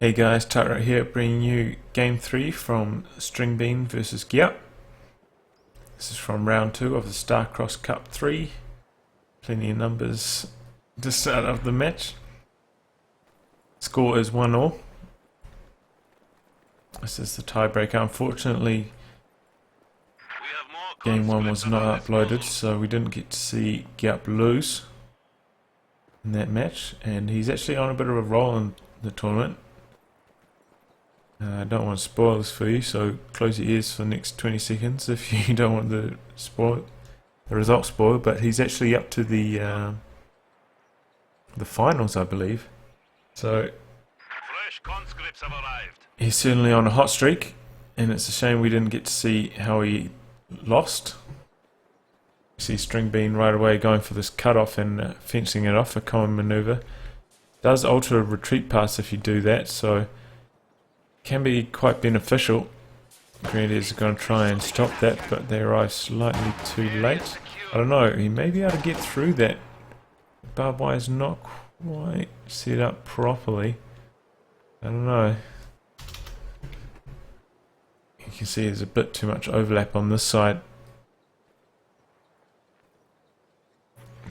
Hey guys, Tara here, bringing you Game 3 from String Bean versus Giap. This is from round 2 of the Starcross Cup 3. Plenty of numbers to start off the match. Score is 1-all. This is the tiebreaker. Unfortunately, Game 1 was not uploaded, so we didn't get to see Giap lose in that match. And he's actually on a bit of a roll in the tournament. I don't want to spoil this for you, so close your ears for the next 20 seconds if you don't want the result spoiled. But he's actually up to the finals, I believe. So Fresh conscripts have arrived. He's certainly on a hot streak, and it's a shame we didn't get to see how he lost. You see String Bean right away going for this cutoff and fencing it off, a common maneuver. Does alter a retreat pass if you do that, so can be quite beneficial. Grenadiers are going to try and stop that, but they arrive slightly too late. I don't know, he may be able to get through that. Barbed wire is not quite set up properly. I don't know. You can see there's a bit too much overlap on this side.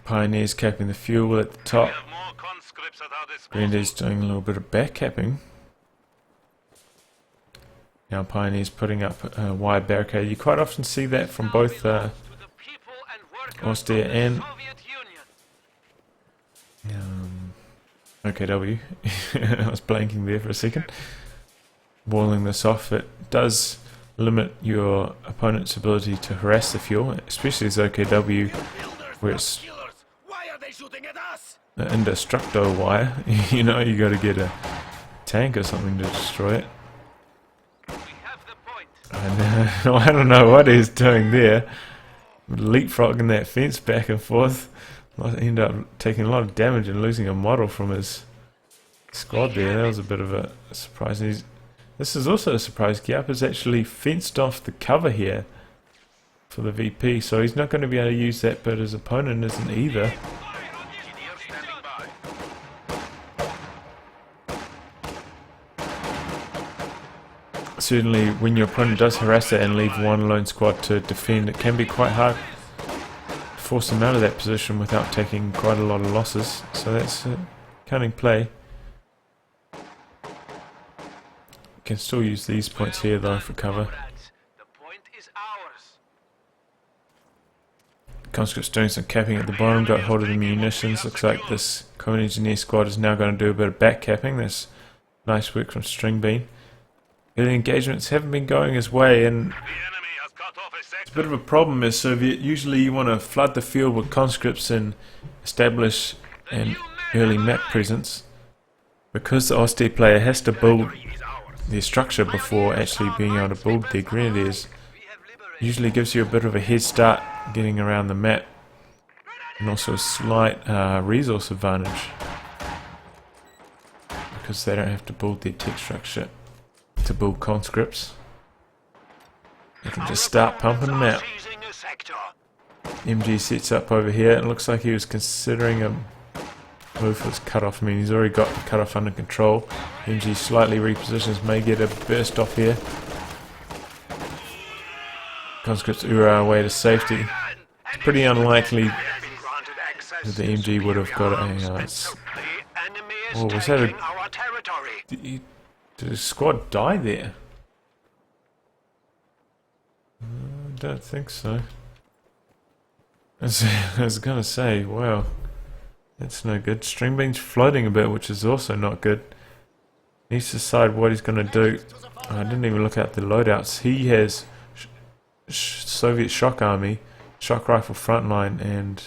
Pioneers capping the fuel at the top. Grenadiers doing a little bit of back capping. Now Pioneers putting up a wire barricade. You quite often see that from both Austria and OKW. I was blanking there for a second. Walling this off, it does limit your opponent's ability to harass the fuel, especially as OKW, where it's an indestructible wire. You know, you got to get a tank or something to destroy it. I don't know what he's doing there. Leapfrogging that fence back and forth. End up taking a lot of damage and losing a model from his squad there. That was a bit of a surprise. This is also a surprise. Giap has actually fenced off the cover here for the VP, so he's not going to be able to use that, but his opponent isn't either. Certainly when your opponent does harass it and leave one lone squad to defend, it can be quite hard to force them out of that position without taking quite a lot of losses. So that's a cunning play. Can still use these points here though for cover. Conscript's doing some capping at the bottom, got hold of the munitions. Looks like this Common Engineer squad is now going to do a bit of back capping. That's nice work from String Bean. The engagements haven't been going his way, and it's a bit of a problem as Soviet. Usually you want to flood the field with conscripts and establish an early map presence. Because the Austria player has to build their structure before actually being able to build their grenadiers, usually gives you a bit of a head start getting around the map, and also a slight resource advantage because they don't have to build their tech structure to build conscripts. They can just start pumping them out. MG sets up over here. It looks like he was considering a move for his cutoff. I mean, he's already got the cutoff under control. MG slightly repositions, may get a burst off here. Conscripts ooh our way to safety. It's pretty unlikely that the MG would have got a... oh, was that a... Did the squad die there? I don't think so. I was gonna say, wow, that's no good. String Bean's floating a bit, which is also not good. Needs to decide what he's gonna do. I didn't even look at the loadouts. He has Soviet shock army, shock rifle frontline, and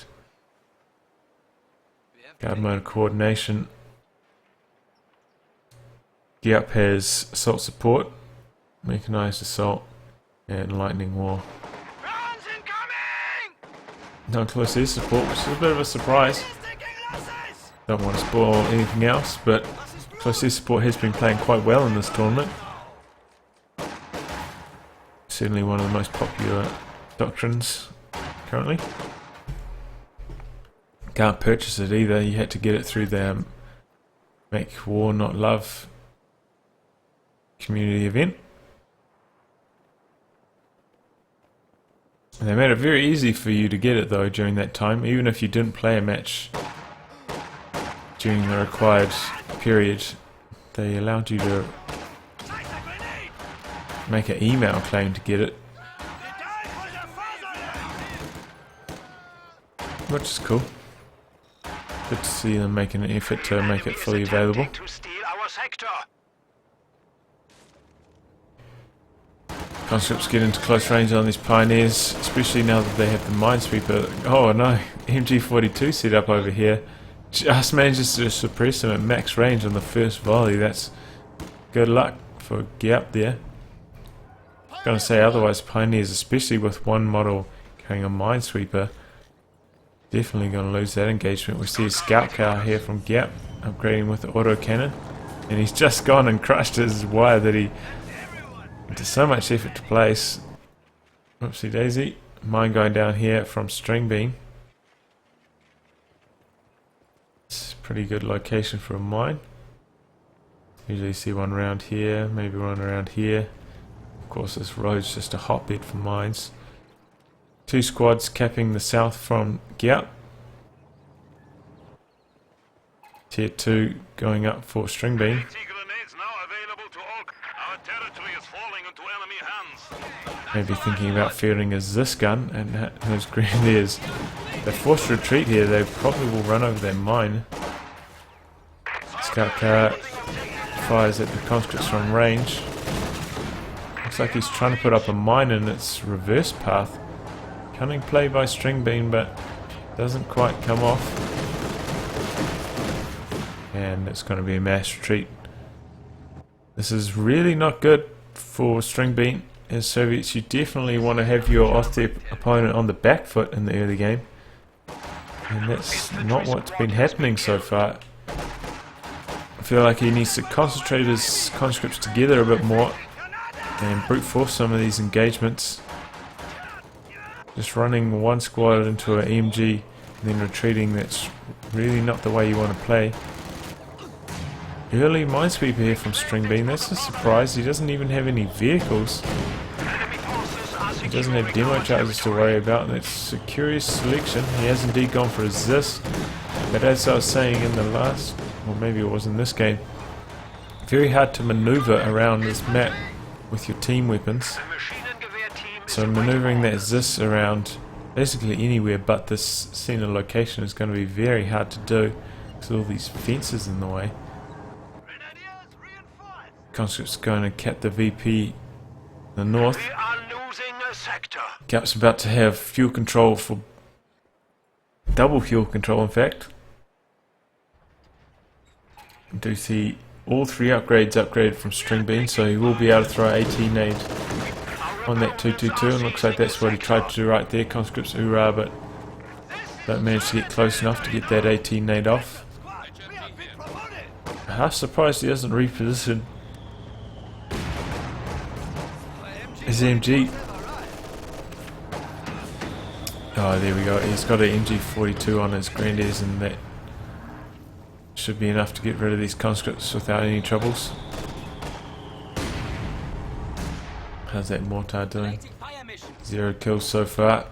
guard mode coordination. Giap has assault support, mechanized assault, and lightning war. No close air support, which is a bit of a surprise. Don't want to spoil anything else, but close air support has been playing quite well in this tournament. Certainly one of the most popular doctrines currently. Can't purchase it either, you had to get it through the Make War Not Love community event. And they made it very easy for you to get it though during that time, even if you didn't play a match during the required period. They allowed you to make an email claim to get it, which is cool. Good to see them making an effort to make it fully available. To steal our sector. Conscripts get into close range on these pioneers, especially now that they have the minesweeper. Oh no, MG42 set up over here. Just manages to suppress them at max range on the first volley. That's good luck for Giap there. Gonna say otherwise, pioneers, especially with one model carrying a minesweeper, definitely gonna lose that engagement. We see a scout car here from Giap upgrading with the autocannon, and he's just gone and crushed his wire that he did so much effort to place. Oopsie daisy. Mine going down here from String Bean. It's a pretty good location for a mine. Usually see one around here, maybe one around here. Of course this road's just a hotbed for mines. Two squads capping the south from Giap. Tier 2 going up for String Bean. Anti-grenades now available to all. Our territory is falling into enemy hands. Maybe thinking about fielding a Zis gun, and those grenadiers. They're forced to retreat here, they probably will run over their mine. Scout car fires at the conscripts from range. Looks like he's trying to put up a mine in its reverse path. Cunning play by String Bean, but doesn't quite come off. And it's going to be a mass retreat. This is really not good for String Bean. As Soviets, you definitely want to have your Off-step opponent on the back foot in the early game. And that's not what's been happening so far. I feel like he needs to concentrate his conscripts together a bit more and brute force some of these engagements. Just running one squad into an EMG and then retreating, that's really not the way you want to play. Early minesweeper here from String Bean, that's a surprise. He doesn't even have any vehicles. He doesn't have demo charges to worry about. That's a curious selection. He has indeed gone for a Zis, but as I was saying in the last, or maybe it was in this game, very hard to maneuver around this map with your team weapons. So maneuvering that Zis around basically anywhere but this center location is going to be very hard to do because all these fences in the way. Conscript's going to cap the VP in the north. We are losing a sector. Giap's about to have fuel control for double fuel control, in fact. I do see all three upgrades upgraded from String Bean, so he will be able to throw AT nade on that 222, and looks like that's what he tried to do right there. Conscripts hoorah, but don't manage to get close enough to get that AT nade off. Half surprised he doesn't reposition his MG. Oh, there we go. He's got an MG42 on his grenadiers, and that should be enough to get rid of these conscripts without any troubles. How's that mortar doing? 0 kills so far.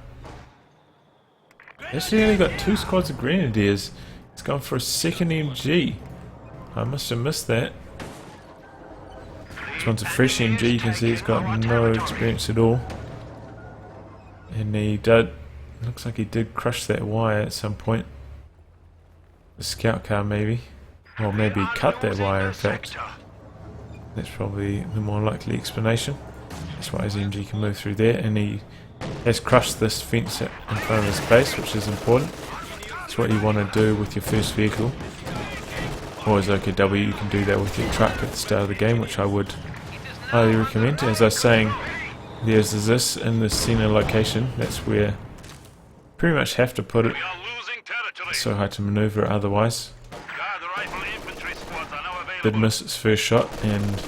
Actually only got 2 squads of grenadiers. He's gone for a second MG. I must have missed that. This one's a fresh MG, you can see he's got no experience at all. And he did, looks like he did crush that wire at some point. The scout car maybe. Or maybe he cut that wire in fact. That's probably the more likely explanation. That's why his MG can move through there, and he has crushed this fence in front of his base, which is important. That's what you want to do with your first vehicle. Or as OKW, you can do that with your truck at the start of the game, which I would highly recommend. As I was saying, there's this in the center location. That's where you pretty much have to put it. We are losing territory. It's so hard to maneuver otherwise. Guard rifle infantry squads are now available. Did miss its first shot, and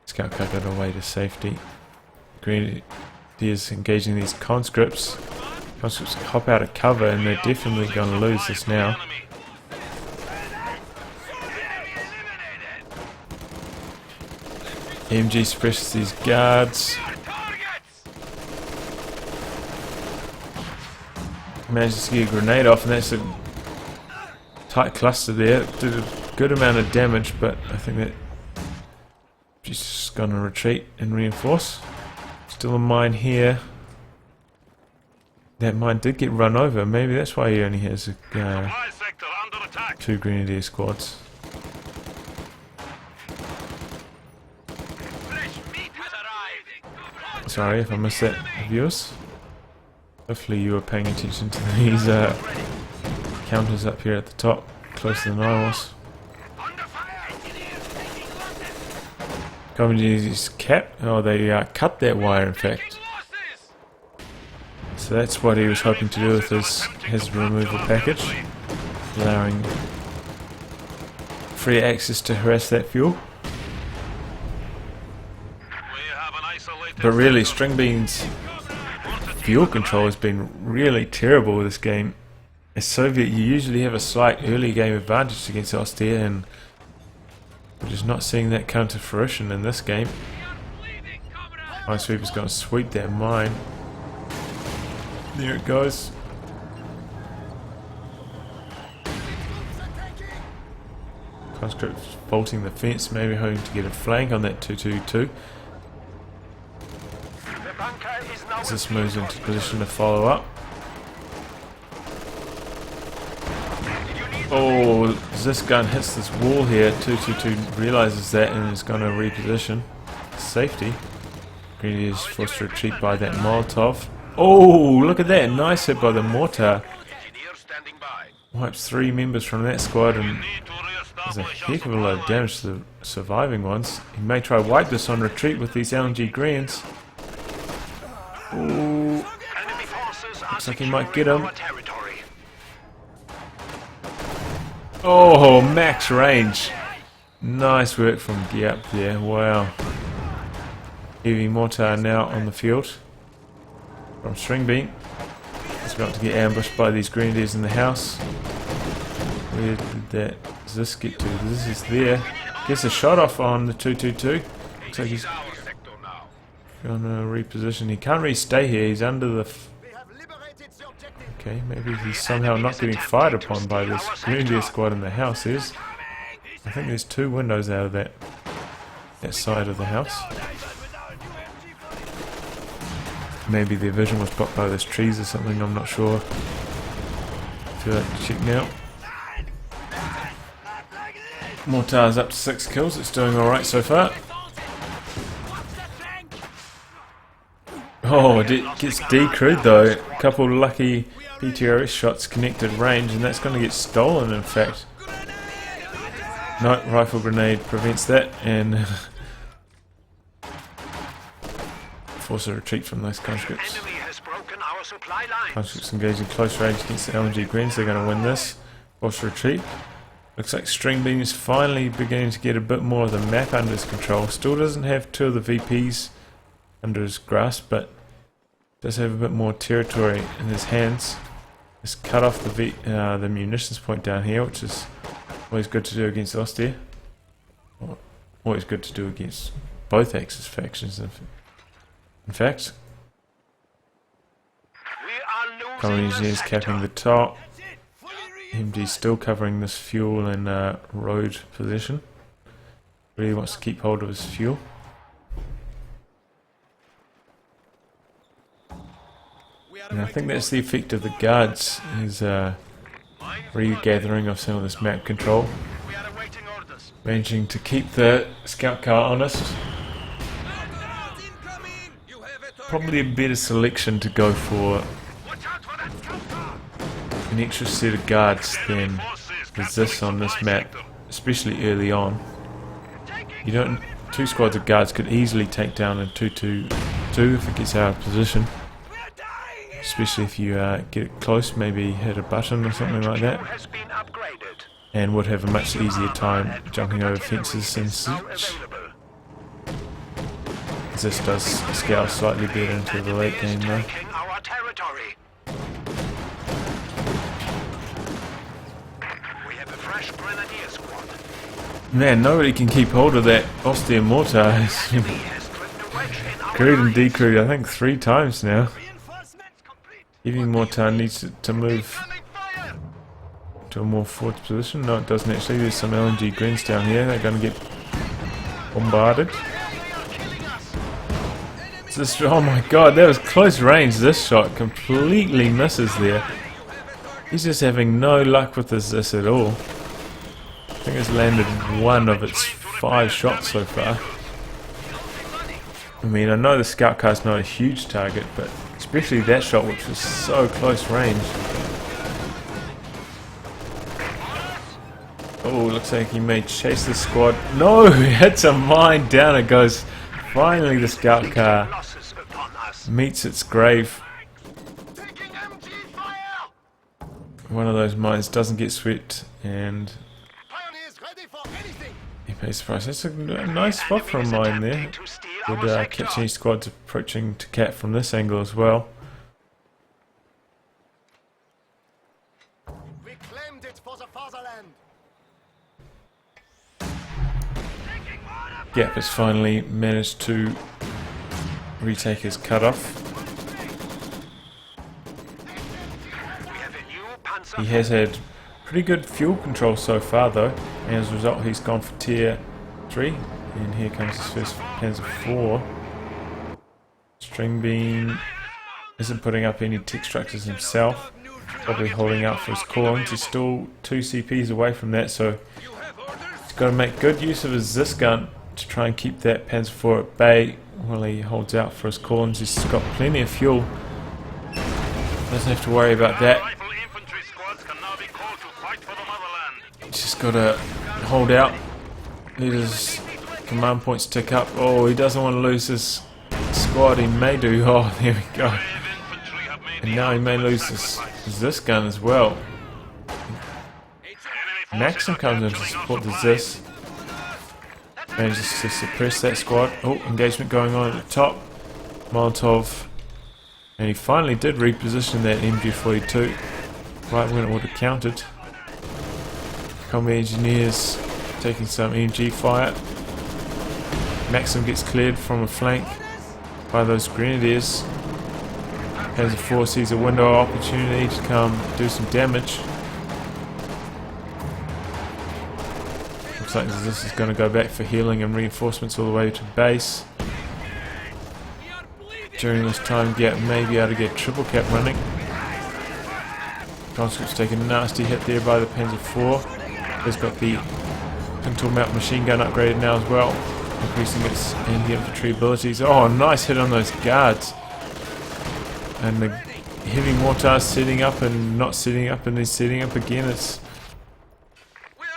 Scout car got away to safety. Grenadiers engaging these conscripts. Conscripts hop out of cover, and they're definitely going to lose this now. MG suppresses these guards. Manages to get a grenade off, and that's a tight cluster there. Did a good amount of damage, but I think that she's just going to retreat and reinforce. Still a mine here. That mine did get run over. Maybe that's why he only has Supply sector under attack. 2 grenadier squads. Sorry if I missed that, viewers. Hopefully you were paying attention to these counters up here at the top, closer than I was. Coming to use cap. Oh, they cut that wire, in fact. So that's what he was hoping to do with his removal package, allowing free access to harass that fuel. But really, String Bean's fuel control has been really terrible with this game. As Soviet, you usually have a slight early game advantage against Ostia, and we're just not seeing that come to fruition in this game. Minesweeper's going to sweep that mine. There it goes. Conscript's vaulting the fence, maybe hoping to get a flank on that 222. As this moves into position to follow up. Oh, as this gun hits this wall here, 222 realizes that and is going to reposition. Safety. Greedy is forced to retreat by that Molotov. Oh, look at that. Nice hit by the mortar. Wipes 3 members from that squad, and there's a heck of a lot of damage to the surviving ones. He may try wipe this on retreat with these LMG greens. Ooh. Looks like he might get him. Oh, max range. Nice work from Giap there. Wow. Heavy mortar now on the field from String Bean. He's about to get ambushed by these grenadiers in the house. Where did that does this get to? This is there. Gets a shot off on the 222. Looks like he's going to reposition. He can't really stay here. He's under the... Okay, maybe he's somehow not getting fired upon by this grenadier squad in the house. I think there's 2 windows out of that side of the house. Maybe their vision was blocked by those trees or something, I'm not sure. Feel like to check now. Mortar's up to 6 kills, it's doing alright so far. Oh, it gets decrewed though. A couple lucky PTRS shots connected range, and that's going to get stolen in fact. No, rifle grenade prevents that, and force a retreat from those conscripts. Conscripts engaging close range against the LMG Greens, they're going to win this. Force a retreat. Looks like String Bean is finally beginning to get a bit more of the map under his control. Still doesn't have 2 of the VPs under his grasp, but does have a bit more territory in his hands. He's cut off the munitions point down here, which is always good to do against Ostia. Always good to do against both Axis factions. In fact, Colony Engineers capping the top. MG still covering this fuel and road position. Really wants to keep hold of his fuel. And I think that's the effect of the guards, is regathering of some of this map control. Managing to keep the scout car honest. Probably a better selection to go for an extra set of guards than there's this on this map, especially early on. You don't. 2 squads of guards could easily take down a 2-2-2 if it gets out of position. Especially if you get it close, maybe hit a button or something like that, and would have a much easier time jumping over fences and such. This does scale slightly better into the late game though. Man, nobody can keep hold of that Austrian mortar. Crewed and decrewed, I think 3 times now. Heavy mortar needs to move to a more forward position. No, it doesn't actually. There's some LNG greens down here. They're going to get bombarded. Oh my god, that was close range. This shot completely misses there. He's just having no luck with this at all. I think it's landed 1 of its 5 shots so far. I mean, I know the scout car's not a huge target, but especially that shot, which was so close range. Oh, looks like he may chase the squad. No, he hits a mine, down it goes. Finally the scout car meets its grave. One of those mines doesn't get swept and he pays the price. That's a nice spot for a mine there. Would catch any squads approaching to Cap from this angle as well. We claimed it for the fatherland. Giap has finally managed to retake his cutoff. He has had pretty good fuel control so far though, and as a result he's gone for tier 3, and here comes his first Panzer 4. String Bean isn't putting up any tech structures himself, probably holding out for his callings. He's still 2 CPs away from that, so he's got to make good use of his Zis gun to try and keep that Panzer 4 at bay while he holds out for his callings. He's got plenty of fuel, doesn't have to worry about that. He's just got to hold out, let his command points tick up. Oh, he doesn't want to lose his squad. He may do. Oh, there we go. And now he may lose this gun as well. Maxim comes in to support the Zis. Manages to suppress that squad. Oh, engagement going on at the top. Molotov. And he finally did reposition that MG42 right when it would have counted. Combat engineers taking some MG fire. Maxim gets cleared from a flank by those grenadiers. Panzer 4 sees a window of opportunity to come do some damage. Looks like this is going to go back for healing and reinforcements all the way to base. During this time, Giap may be able to get triple cap running. Conscript's taking a nasty hit there by the Panzer 4. He's got the Pintle Mount machine gun upgraded now as well, increasing its anti-infantry abilities. Oh, nice hit on those guards. And the heavy mortars setting up and not setting up and then setting up again. It's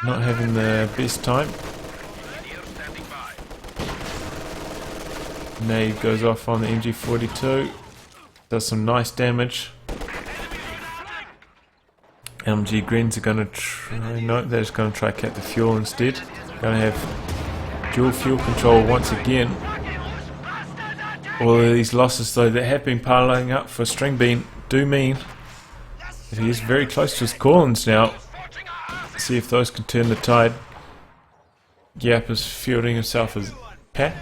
not having the best time. Nade goes off on the MG42. Does some nice damage. LMG Greens are going to try, no, they're just going to try cap the fuel instead. Going to have dual fuel control once again. All of these losses though that have been piling up for String Bean do mean that he is very close to his call-ins now. Let's see if those can turn the tide. Giap is fielding himself as Pack.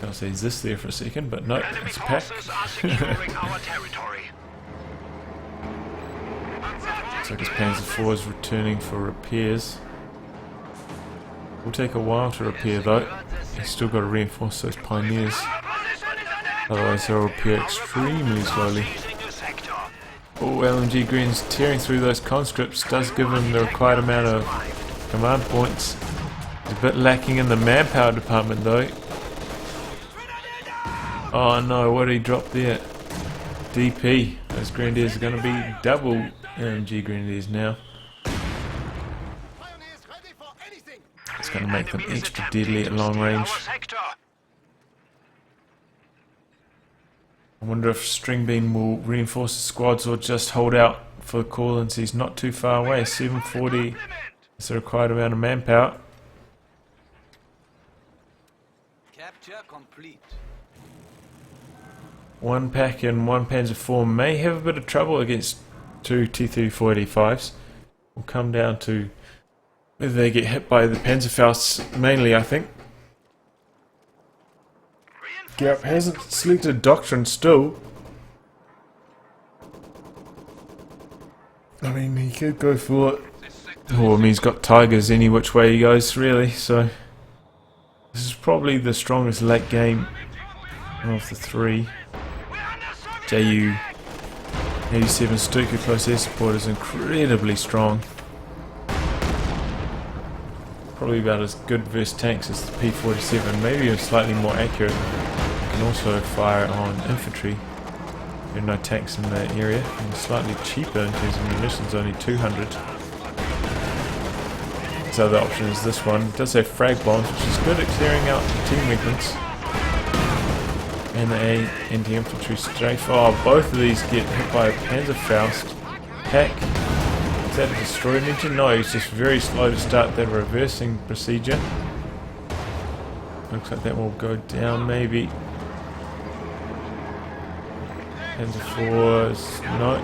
I'll say is this there for a second, but no, it's Pack. Looks like his Panzer 4 is returning for repairs. Will take a while to repair though. He's still got to reinforce those pioneers. Otherwise they'll repair extremely slowly. Oh, LMG Green's tearing through those conscripts does give him the required amount of command points. He's a bit lacking in the manpower department though. Oh no, what did he drop there? DP. Those Grenadiers are going to be double LMG Grenadiers now. It's going to make them extra deadly at long range. I wonder if String Bean will reinforce the squads or just hold out for the call-ins. He's not too far away. 740 is the required amount of manpower. Capture complete. One Pack and one Panzer 4 may have a bit of trouble against two T-3485s. Will come down to Whether they get hit by the Panzerfausts mainly, I think. Giap hasn't selected Doctrine still. I mean, he could go for it. Oh, I mean, he's got Tigers any which way he goes, really, so... This is probably the strongest late game of the three. JU 87 Stuka close air support is incredibly strong. Probably about as good versus tanks as the P-47, maybe even slightly more accurate. You can also fire on infantry. There are no tanks in that area, and slightly cheaper in terms of munitions, only 200. This other option is this one. It does have frag bombs, which is good at clearing out team weapons. And a anti-infantry strafe. Oh, both of these get hit by a Panzerfaust. Heck. Is that a destroyer engine? No, he's just very slow to start that reversing procedure. Looks like that will go down maybe. Panzer IV, no.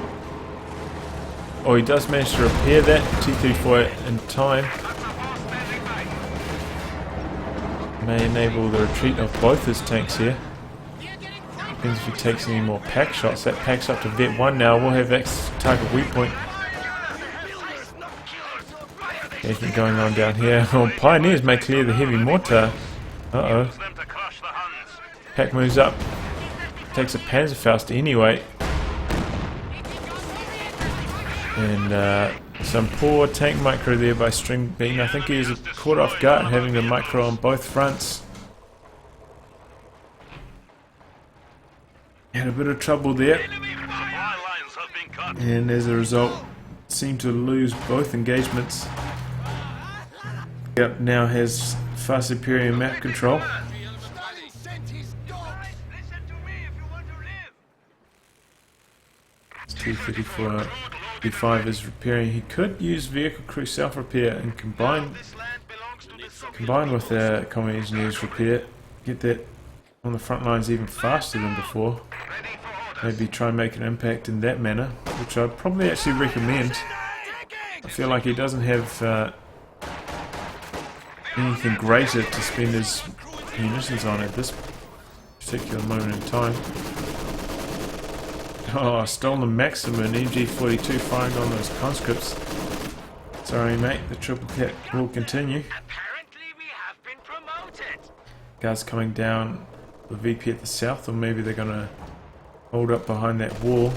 Oh, he does manage to repair that T-34 in time. May enable the retreat of both his tanks here. Depends if he takes any more pack shots. That packs up to Vet 1 now. We'll have that target weak point. Engagement going on down here. Oh, Pioneers may clear the heavy mortar. Uh-oh. Pack moves up. Takes a Panzerfaust anyway. And some poor tank micro there by String Bean. I think he was caught off guard having the micro on both fronts. Had a bit of trouble there. And as a result, seemed to lose both engagements. Giap now has far superior map control. T-34 B5 is repairing. He could use vehicle crew self-repair and combine with the combat engineers repair. Get that on the front lines even faster than before. Maybe try and make an impact in that manner, which I'd probably actually recommend. I feel like he doesn't have anything greater to spend his munitions on at this particular moment in time. Oh, stolen Maximum MG42 firing on those conscripts. Sorry mate, the triple cat will continue. Guards coming down the VP at the south, or maybe they're gonna hold up behind that wall.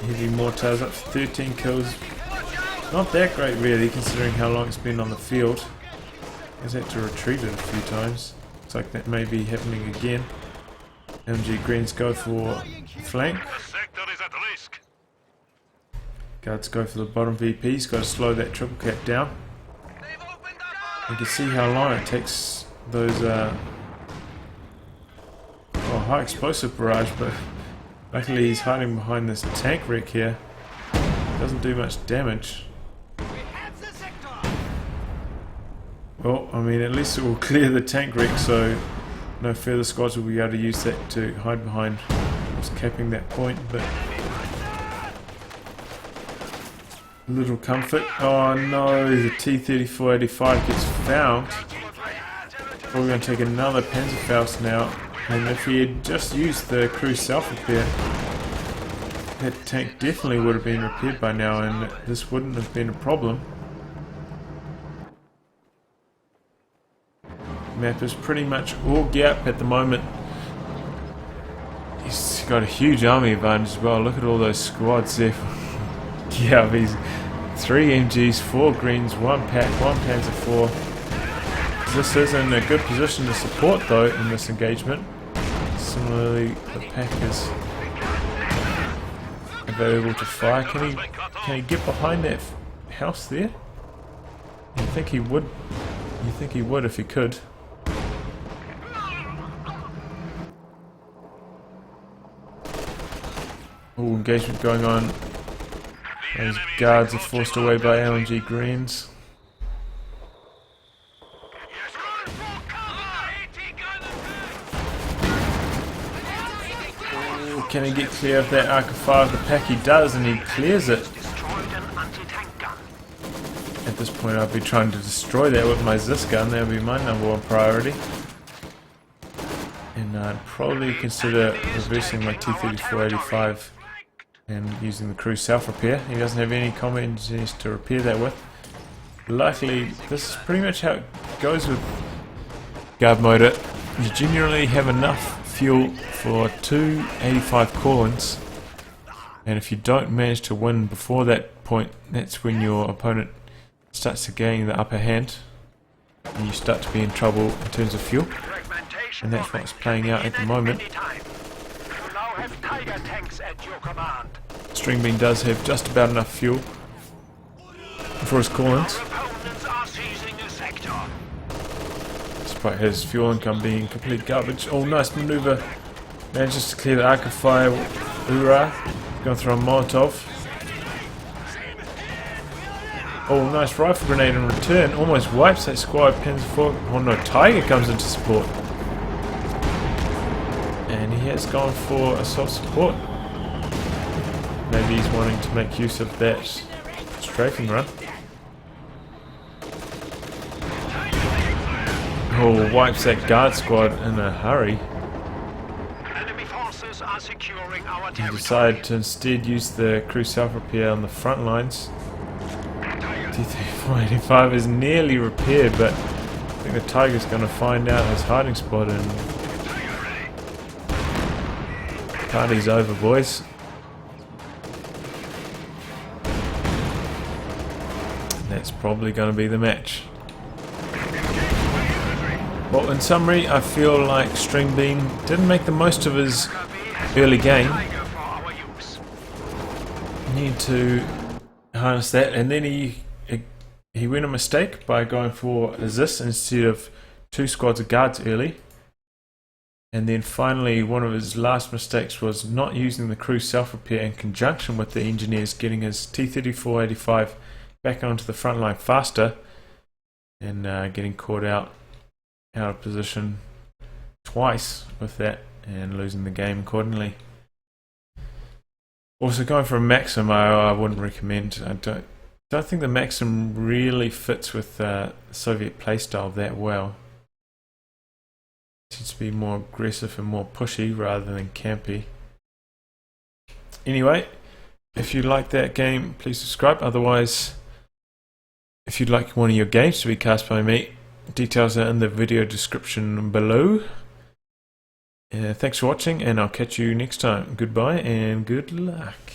Heavy mortars up to 13 kills. Not that great really, considering how long it's been on the field. He's had to retreat it a few times. Looks like that may be happening again. MG Greens go for flank. Guards go for the bottom VP. He's got to slow that triple cat down. You can see how long it takes those high explosive barrage, but luckily he's hiding behind this tank wreck here. Doesn't do much damage. Well, I mean, at least it will clear the tank wreck, so no further squads will be able to use that to hide behind. Just capping that point, but little comfort. Oh no, the T-34-85 gets found. We're going to take another Panzerfaust now, and if he had just used the crew self-repair, that tank definitely would have been repaired by now, and this wouldn't have been a problem. Map is pretty much all Giap at the moment. He's got a huge army advantage as well. Look at all those squads there. Giap, he's 3 MGs, 4 greens, 1 pack, 1 Panzer IV. This is in a good position to support though in this engagement. Similarly, the pack is available to fire. Can he get behind that house there? You think he would? You think he would if he could? Oh, engagement going on. Those guards are forced away by LMG Greens. Oh, can he get clear of that arc of fire of the pack? He does, and he clears it. At this point I'd be trying to destroy that with my Zis gun. That would be my #1 priority. And I'd probably consider reversing my T-34-85 and using the crew self-repair. He doesn't have any combat engineers to repair that with. Luckily, this is pretty much how it goes with guard motor. You generally have enough fuel for 2 85 call-ins, and if you don't manage to win before that point, that's when your opponent starts to gain the upper hand and you start to be in trouble in terms of fuel, and that's what's playing out at the moment. String Bean does have just about enough fuel for his call-ins, despite his fuel income being complete garbage. Oh, nice maneuver. Manages to clear the arc of fire. Hoorah. Going through a Molotov. Oh, nice rifle grenade in return. Almost wipes that squad. Pins forward. Oh no, Tiger comes into support. And he has gone for assault support. Maybe he's wanting to make use of that strafing run. Oh, wipes that guard squad in a hurry. Enemy forces are securing our He territory. decided to instead use the crew self-repair on the front lines. T-34-85 is nearly repaired, but I think the Tiger's going to find out his hiding spot, and party's over, boys. That's probably going to be the match. Well, in summary, I feel like String Bean didn't make the most of his early game. Need to harness that, and then he went a mistake by going for this instead of 2 squads of guards early. And then finally, one of his last mistakes was not using the crew self-repair in conjunction with the engineers, getting his T-34-85 back onto the front line faster, and getting caught out of position twice with that and losing the game accordingly. Also, going for a Maxim I wouldn't recommend. I don't think the Maxim really fits with Soviet playstyle that well. It seems to be more aggressive and more pushy rather than campy. Anyway, if you like that game, please subscribe. Otherwise, if you'd like one of your games to be cast by me, details are in the video description below. Thanks for watching, and I'll catch you next time. Goodbye and good luck.